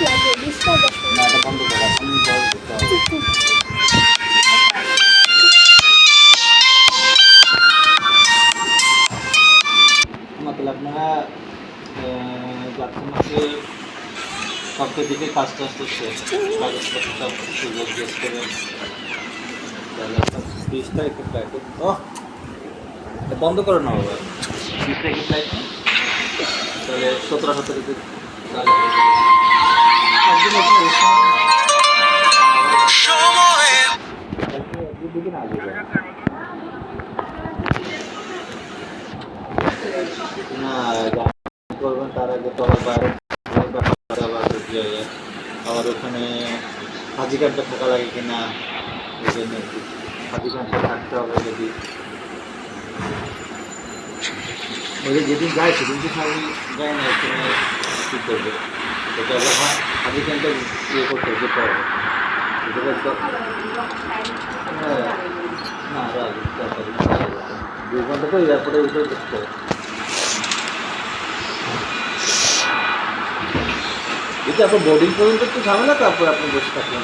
লাগে ডিস্টার্ব আছে না এটা বন্ধ করো আপনি জল দিতে হবে मतलब আপনারা যাচ্ছেন হচ্ছে সপ্তাহ দিকে কাজ টাজ শেষ কাগজপত্র সব সুযোগ শেষ করে তাহলে আপনার 20 তারিখে ফ্লাইট ও বন্ধ করে নেওয়া হবে 20 তারিখে ফ্লাইট তাহলে 17-18 তারিখে তাহলে একদিন আপনার দুদিন আগে না করবেন তার আগে তো আবার বাইরে আবার ওখানে হাজি কার্ডটা থাকা লাগে কিনা এই জন্য হাজি কার্ডটা থাকতে হবে যদি ওদের যেদিন যায় সেদিন তো সবাই যায় না এখানে কী করবে ওটা আবার হাজি কার্ডটা ইয়ে করতে যেতে হবে হ্যাঁ না আগে 2 ঘন্টা তো এয়ারপোর্টে উঠে দেখতে হবে এটা আপনার বোর্ডিং পর্যন্ত একটু ঝামেলা তারপর আপনি বসে থাকলেন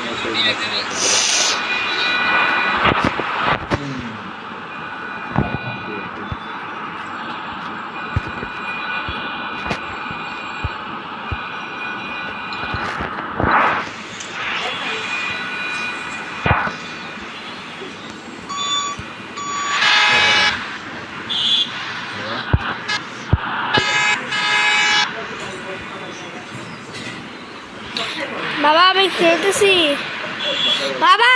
বাবা আমি খেলতেছি বাবা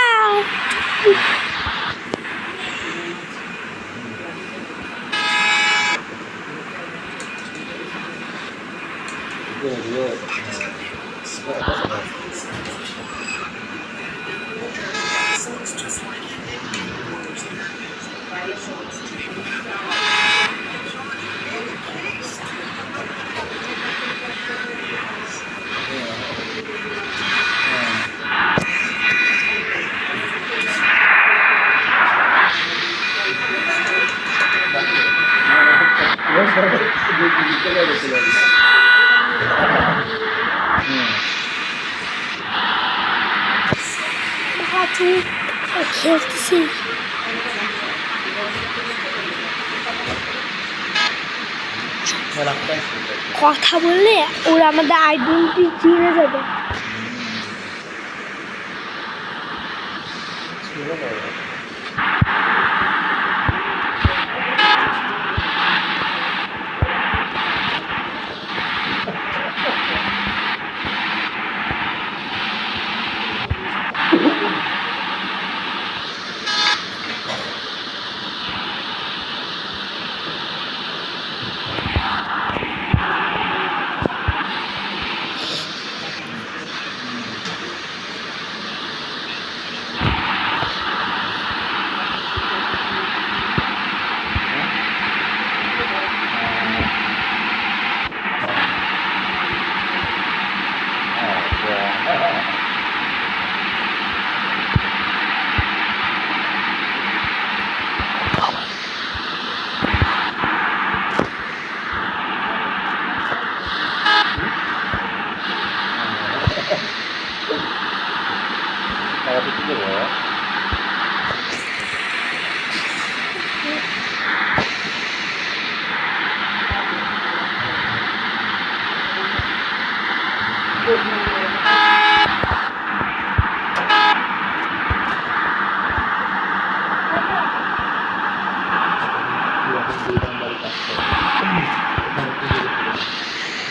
খেলতেছি কথা বললে ওরা আমাদের আইডেন্টিটি চিনে যাবে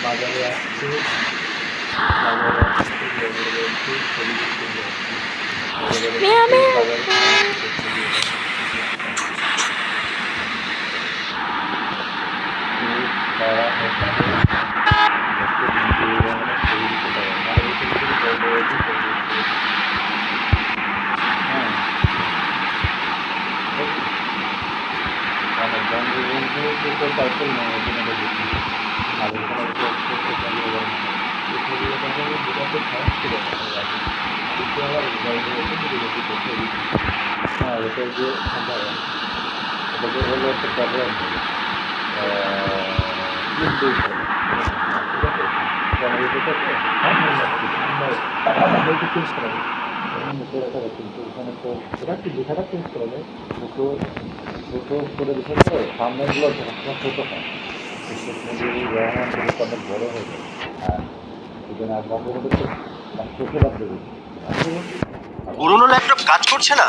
বাজারে আসছে সাইকেল নেই আর হ্যাঁ এটা যে এটাকে হলো একটা প্রবলেম ঠিক আছে চেঞ্জ করা যায় কিন্তু ওখানে তো সেটা কি লেখাটা চেঞ্জ করা যায় ছোটো ছোটো করে দিতে তো সামনেগুলো সবসময় ছোটো হয় অনেক বড়ো হয়ে যায় আর এই জন্য আর বন্ধুগুলো তো চোখে বাদ দেবে পুরনো ল্যাপটপ কাজ করছে না?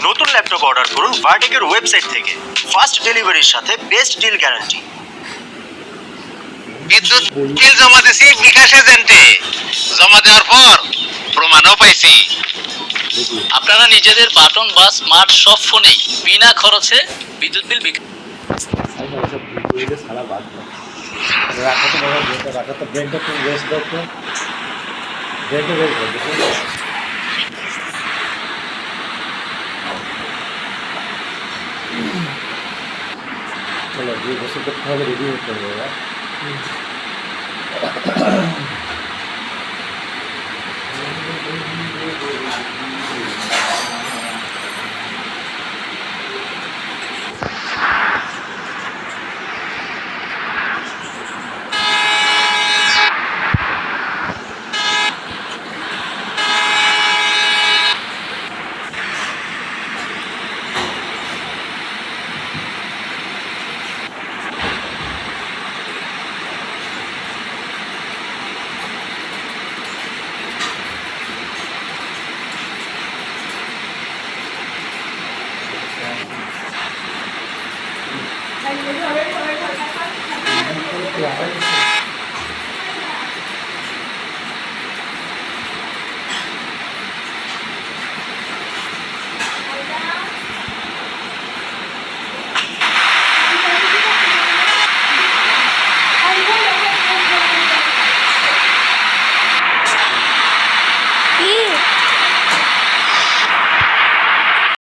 নতুন ল্যাপটপ অর্ডার করুন ভার্টেকের ওয়েবসাইট থেকে। ফাস্ট ডেলিভারির সাথে বেস্ট ডিল গ্যারান্টি। বিদ্যুৎ বিল জমা দিছি বিকাশ এজেন্টে, জমা দেওয়ার পর প্রমাণও পাইছি। আপনারা নিজেদের বাটন বা স্মার্ট সব ফোনেই বিনা খরচে বিদ্যুৎ বিল সারা বাদ রাখা তো বাবা রাখা তো ব্রেনটা খুব রেস্ট দাও তো ব্রেনটা রেস্ট দাও চলো যে বছর করতে হবে রেডি হতে হবে এবার